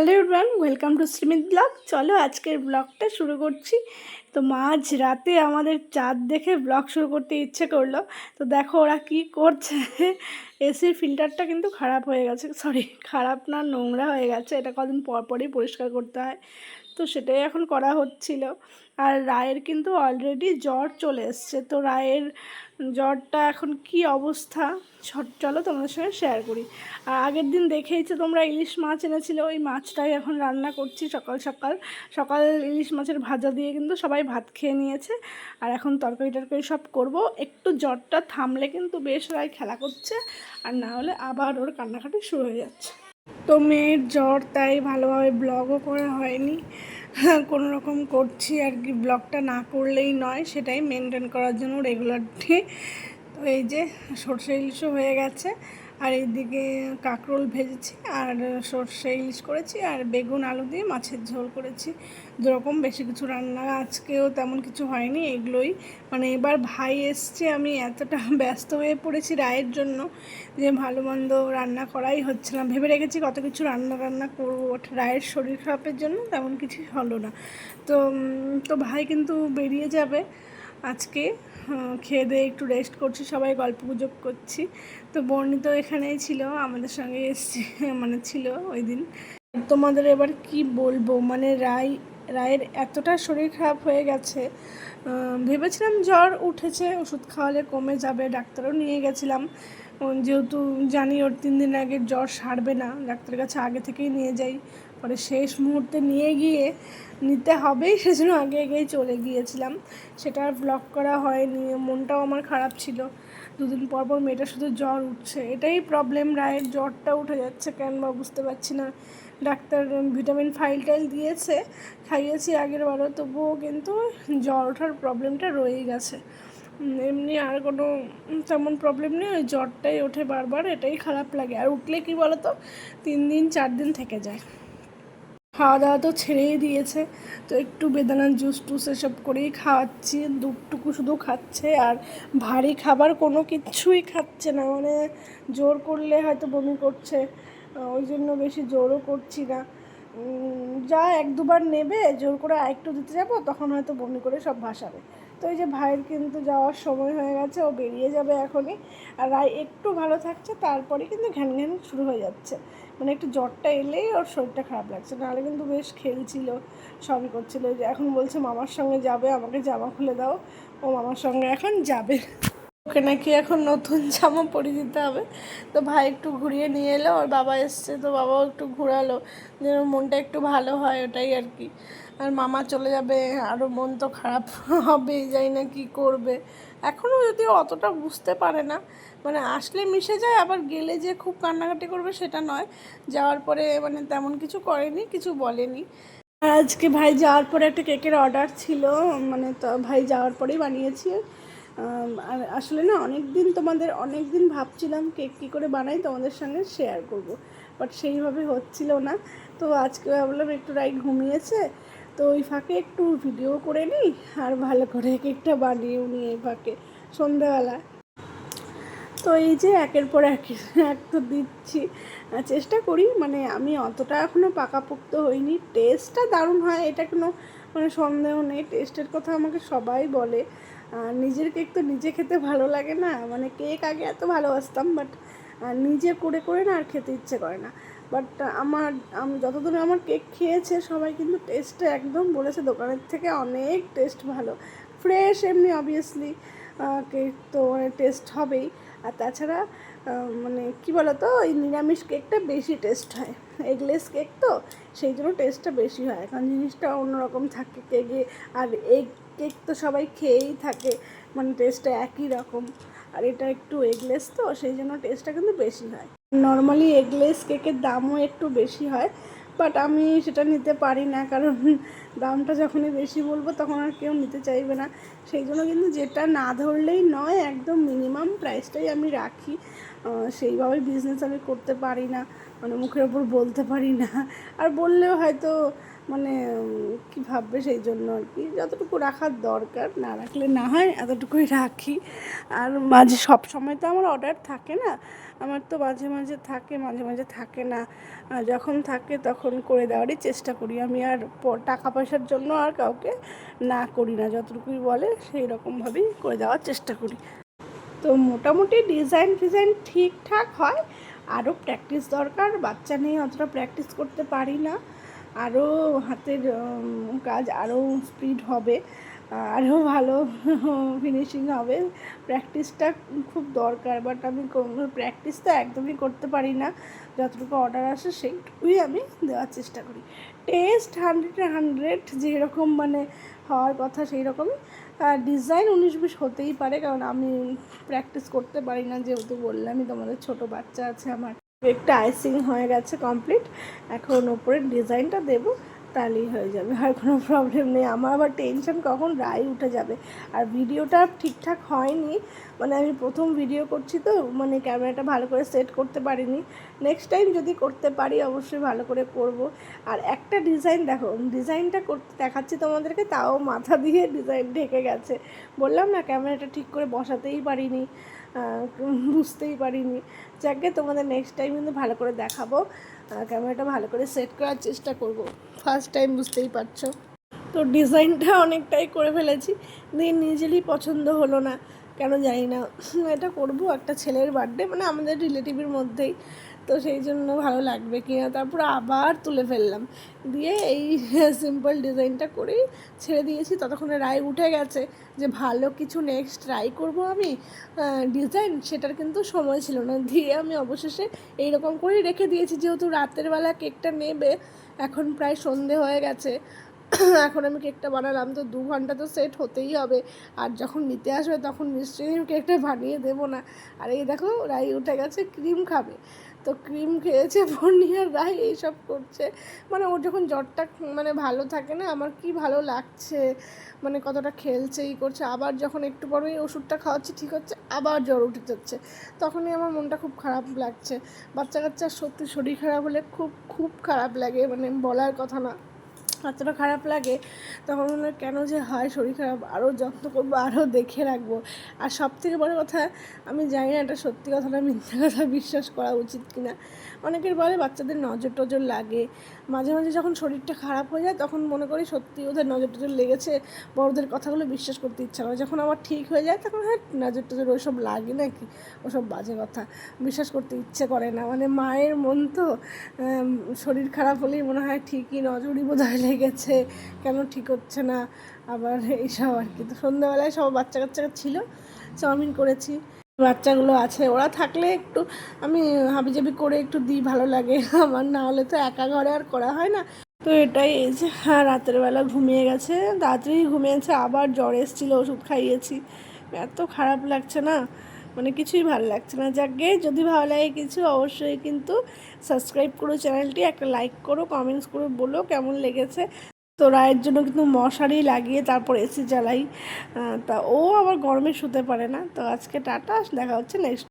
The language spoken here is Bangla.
Hello everyone, welcome to Smith blog. চলো আজকের ব্লগটা শুরু করছি। তো মাঝ রাতে আমাদের চাঁদ দেখে ব্লগ শুরু করতে ইচ্ছে করলো। তো দেখো ওরা কি করছে। এসির ফিল্টারটা কিন্তু খারাপ হয়ে গেছে, সরি খারাপ না, নোংরা হয়ে গেছে। এটা কদিন পর পরই পরিষ্কার করতে হয়, তো সেটাই এখন করা হচ্ছিল। আর রায়ের কিন্তু অলরেডি জ্বর চলে এসছে। তো রায়ের জ্বরটা এখন কি অবস্থা চলো তোমাদের সঙ্গে শেয়ার করি। আর আগের দিন দেখেইছো তোমরা, ইলিশ মাছ এনেছিল, ওই মাছটাই এখন রান্না করছি। সকাল সকাল ইলিশ মাছের ভাজা দিয়ে কিন্তু সবাই ভাত খেয়ে নিয়েছে। আর এখন তরকারি সব করব। একটু জ্বরটা থামলে কিন্তু বেশ রায় খেলা করছে, আর না হলে আবার ওর কান্নাকাটি শুরু হয়ে যাচ্ছে। তো মেয়ের জ্বর, তাই ভালোভাবে ব্লগও করা হয়নি। কোনো রকম করছি আর কি, ব্লগটা না করলেই নয়, সেটাই মেনটেন করার জন্য রেগুলারলি। তো এই যে সর্ষে ইলিশও হয়ে গেছে, আর এইদিকে কাঁকরোল ভেজেছি, আর সর্ষে ইলিশ করেছি, আর বেগুন আলু দিয়ে মাছের ঝোল করেছি। যেরকম বেশি কিছু রান্না আজকেও তেমন কিছু হয়নি, এগুলোই। মানে এবার ভাই এসছে, আমি এতটা ব্যস্ত হয়ে পড়েছি রায়ের জন্য যে ভালো মন্দ রান্না করাই হচ্ছে না। ভেবে রেখেছি কত কিছু রান্না করবো, রায়ের শরীর খারাপের জন্য তেমন কিছু হলো না। তো তো ভাই কিন্তু বেরিয়ে যাবে আজকে। খেয়ে দিয়ে একটু রেস্ট করছি, সবাই গল্প গুজব করছি। তো বর্ণি তো এখানেই ছিল, আমাদের সঙ্গে এসছে, মানে ছিল ওই দিন। তোমাদের এবার কি বলবো, মানে রায়ের এতটা শরীর খারাপ হয়ে গেছে। ভেবেছিলাম জ্বর উঠেছে, ওষুধ খাওয়ালে কমে যাবে, ডাক্তারও নিয়ে গেছিলাম। যেহেতু জানি ওর 3 দিন আগে জ্বর সারবে না, ডাক্তারের কাছে আগে থেকেই নিয়ে যাই। পরে শেষ মুহূর্তে নিতে হবেই, সেজন্য আগেই চলে গিয়েছিলাম। সেটা আর ব্লগ করা হয়নি। মনটাও আমার খারাপ ছিল। 2 দিন পর মেয়েটা শুধু জ্বর উঠছে, এটাই প্রবলেম। রায়ের জ্বরটা উঠে যাচ্ছে কেন বা বুঝতে পারছি না। ডাক্তার ভিটামিন ফাইল দিয়েছে, খাইয়েছি আগের বারও, তবুও কিন্তু জ্বর ওঠার প্রবলেমটা রয়েই গেছে। এমনি আর কোনো তেমন প্রবলেম নেই, ওই জ্বরটাই ওঠে বারবার, এটাই খারাপ লাগে। আর উঠলে কি বলো তো, 3 দিন 4 দিন থেকে যায়। খাওয়া দাওয়া তো ছেড়েই দিয়েছে, তো একটু বেদানার জুস টুস এসব করেই খাওয়াচ্ছি। দুধটুকু শুধু খাচ্ছে, আর ভারী খাবার কোনো কিছুই খাচ্ছে না। মানে জোর করলে হয়তো বমি করছে, ওই জন্য বেশি জোরও করছি না। যা 1-2 বার নেবে, জোর করে আরেকটু দিতে যাবো, তখন হয়তো বমি করে সব ভাসাবে। তো এই যে ভাইয়ের কিন্তু যাওয়ার সময় হয়ে গেছে, ও বেরিয়ে যাবে এখনই। আর রায় একটু ভালো থাকছে, তারপরে কিন্তু ঘ্যান ঘ্যান শুরু হয়ে যাচ্ছে। মানে একটু জ্বরটা এলেই ওর শরীরটা খারাপ লাগছে, নাহলে কিন্তু বেশ খেলছিল, সবই করছিল। যে এখন বলছে মামার সঙ্গে যাবে, আমাকে জামা খুলে দাও। ও মামার সঙ্গে এখন যাবে, ওকে নাকি এখন নতুন জামা পরিয়ে দিতে হবে। তো ভাই একটু ঘুরিয়ে নিয়ে এলো, ওর বাবা এসছে, তো বাবাও একটু ঘোরালো, যেন মনটা একটু ভালো হয়, ওটাই আর কি। আর মামা চলে যাবে, আরও মন তো খারাপ হবে, যাই না কি করবে। এখনও যদিও অতটা বুঝতে পারে না, মানে আসলে মিশে যায়, আবার গেলে যে খুব কান্নাকাটি করবে সেটা নয়। যাওয়ার পরে মানে তেমন কিছু করেনি, কিছু বলেনি। আর আজকে ভাই যাওয়ার পরে একটা কেকের অর্ডার ছিল, মানে তো ভাই যাওয়ার পরেই বানিয়েছি। আর আসলে না, অনেক দিন ভাবছিলাম কেক কী করে বানাই, তোমাদের সঙ্গে শেয়ার করব, বাট সেইভাবে হচ্ছিল না। তো আজকে ভাবলাম একটু রাই ঘুমিয়েছে, তো ওই ফাঁকে একটু ভিডিও করে নিই, আর ভালো করে কেকটা বানিয়েও নিই এই ফাঁকে সন্ধ্যাবেলা। তো এই যে একের পর এক তো দিচ্ছি, চেষ্টা করি। মানে আমি অতটা এখনও পাকাপোক্ত হইনি। টেস্টটা দারুণ হয়, এটা কোনো মানে সন্দেহ নেই। টেস্টের কথা আমাকে সবাই বলে। নিজের কেক তো নিজে খেতে ভালো লাগে না, মানে কেক আগে এত ভালোবাসতাম, বাট নিজে করে না আর খেতে ইচ্ছে করে না। বাট আমি যতদূর আমার কেক খেয়েছে সবাই কিন্তু টেস্টটা একদম বলেছে দোকানের থেকে অনেক টেস্ট ভালো। ফ্রেশ এমনি অবভিয়াসলি কেক তো মানে টেস্ট হবেই। আর তাছাড়া মানে কী বলো তো, ওই নিরামিষ কেকটা বেশি টেস্ট হয়। এগলেস কেক তো, সেই জন্য টেস্টটা বেশি হয়, কারণ জিনিসটা অন্যরকম থাকে কেকে। আর এগ কেক তো সবাই খেয়েই থাকে, মানে টেস্টটা একই রকম। আর এটা একটু এগলেস তো, সেই জন্য টেস্টটা কিন্তু বেশি হয়। নর্মালি এগলেস কেকের দামও একটু বেশি হয়, বাট আমি সেটা নিতে পারি না, কারণ দামটা যখনই বেশি বলবো তখন আর কেউ নিতে চাইবে না। সেই জন্য কিন্তু যেটা না ধরলেই নয়, একদম মিনিমাম প্রাইসটাই আমি রাখি। সেইভাবে বিজনেস আমি করতে পারি না, মানে মুখের ওপর বলতে পারি না, আর বললেও হয়তো মানে কী ভাববে, সেই জন্য আর কি যতটুকু রাখার দরকার, না রাখলে না হয় এতটুকুই রাখি। আর মাঝে সব সময় তো আমার অর্ডার থাকে না, আমার তো মাঝে মাঝে থাকে, মাঝে মাঝে থাকে না। আর যখন থাকে তখন করে দেওয়ারই চেষ্টা করি আমি, আর টাকা পয়সার জন্য আর কাউকে না করি না, যতটুকুই বলে সেই রকমভাবেই করে দেওয়ার চেষ্টা করি। তো মোটামুটি ডিজাইন ফিজাইন ঠিকঠাক হয়, আরও প্র্যাকটিস দরকার, বাচ্চা নিয়ে অতটা প্র্যাকটিস করতে পারি না, আরও হাতের কাজ আরও স্পিড হবে, আরও ভালো ফিনিশিং হবে, প্র্যাকটিসটা খুব দরকার। বাট আমি প্র্যাকটিস তো একদমই করতে পারি না, যতটুকু অর্ডার আসে সেইটুকুই আমি দেওয়ার চেষ্টা করি। টেস্ট 100-100 যেরকম মানে হওয়ার কথা সেই রকমই। ডিজাইন 19-20 হতেই পারে, কারণ আমি প্র্যাকটিস করতে পারি না, যেহেতু বললামই তোমাদের ছোটো বাচ্চা আছে আমার। একটা আইসিং হয়ে গেছে কমপ্লিট, এখন ওপরের ডিজাইনটা দেবো, তাহলেই হয়ে যাবে, আর কোনো প্রবলেম নেই। আমার আবার টেনশন কখন রায় উঠে যাবে। আর ভিডিওটা ঠিকঠাক হয়নি, মানে আমি প্রথম ভিডিও করছি তো, মানে ক্যামেরাটা ভালো করে সেট করতে পারিনি। নেক্সট টাইম যদি করতে পারি অবশ্যই ভালো করে করব। আর একটা ডিজাইন দেখো, ডিজাইনটা করতে দেখাচ্ছি তোমাদেরকে, তাও মাথা দিয়ে ডিজাইন ঢেকে গেছে। বললাম না ক্যামেরাটা ঠিক করে বসাতেই পারিনি, বুঝতেই পারিনি। যাকে তোমাদের নেক্সট টাইম কিন্তু ভালো করে দেখাবো, ক্যামেরাটা ভালো করে সেট করার চেষ্টা করব। ফার্স্ট টাইম বুঝতেই পারছো। তো ডিজাইনটা অনেকটাই করে ফেলেছি, দিয়ে নিজেরই পছন্দ হলো না, কেন জানি না। এটা করব একটা ছেলের বার্থডে, মানে আমাদের রিলেটিভের মধ্যেই, তো সেই জন্য ভালো লাগবে কি না, তারপর আবার তুলে ফেললাম, দিয়ে এই সিম্পল ডিজাইনটা করেই ছেড়ে দিয়েছি। ততক্ষণে রায় উঠে গেছে যে ভালো কিছু নেক্সট ট্রাই করব আমি ডিজাইন, সেটার কিন্তু সময় ছিল না, দিয়ে আমি অবশেষে এইরকম করেই রেখে দিয়েছি। যেহেতু রাতের বেলা কেকটা নেবে, এখন প্রায় সন্ধে হয়ে গেছে, এখন আমি কেকটা বানালাম তো 2 ঘন্টা তো সেট হতেই হবে, আর যখন নিতে আসবে তখন নিশ্চয়ই আমি কেকটা বানিয়ে দেবো না। আর এই দেখো রাই উঠে গেছে, ক্রিম খাবে, তো ক্রিম খেয়েছে পনির, রাই এইসব করছে। মানে ওর যখন জ্বরটা মানে ভালো থাকে না, আমার কি ভালো লাগছে, মানে কতটা খেলছে ই করছে, আবার যখন একটু পরেই ওষুধটা খাওয়াচ্ছি ঠিক হচ্ছে, আবার জ্বর উঠে যাচ্ছে, তখনই আমার মনটা খুব খারাপ লাগছে। বাচ্চা কাচ্চার সত্যি শরীর খারাপ হলে খুব খুব খারাপ লাগে, মানে বলার কথা না, এতটা খারাপ লাগে। তখন মনে হয় কেন যে হয় শরীর খারাপ, আরও যত্ন করবো, আরও দেখে রাখবো। আর সবথেকে বড় কথা, আমি জানি না এটা সত্যি কথা না মিথ্যা কথা, বিশ্বাস করা উচিত কি না, অনেকের বলে বাচ্চাদের নজর টজর লাগে। মাঝে মাঝে যখন শরীরটা খারাপ হয়ে যায় তখন মনে করি সত্যি ওদের নজর টজর লেগেছে, বড়দের কথাগুলো বিশ্বাস করতে ইচ্ছা করে। যখন আবার ঠিক হয়ে যায় তখন হ্যাঁ নজর টজর ওইসব লাগে নাকি, ওসব বাজে কথা, বিশ্বাস করতে ইচ্ছে করে না। মানে মায়ের মন তো, শরীর খারাপ হলেই মনে হয় ঠিকই নজরই বোধহয় লেগেছে, কেন ঠিক হচ্ছে না, আবার এইসব আর কি। তো সন্ধ্যাবেলায় সব বাচ্চা কাচ্চা ছিল, চাউমিন করেছি, বাচ্চাগুলো আছে, ওরা থাকলে একটু আমি হাবিজাবি করে একটু দিই, ভালো লাগে আমার, না হলে তো একা ঘরে আর করা হয় না। তো এটাই, এই যে হ্যাঁ রাতের বেলা ঘুমিয়ে গেছে, তাড়াতাড়ি ঘুমিয়েছে, আবার জ্বর এসেছিলো, ওষুধ খাইয়েছি, এত খারাপ লাগছে না, মানে কিছুই ভালো লাগছে না। যাকে যদি ভালো লাগে কিছু অবশ্যই কিন্তু সাবস্ক্রাইব করো চ্যানেলটি, একটা লাইক করো, কমেন্টস করে বলো কেমন লেগেছে। তো রায়ের জন্য কিন্তু মশারি লাগিয়ে তারপর এসি জ্বালাই, তা ও আবার গরমে শুতে পারে না। তো আজকে টাটা, দেখা হচ্ছে নেক্সট।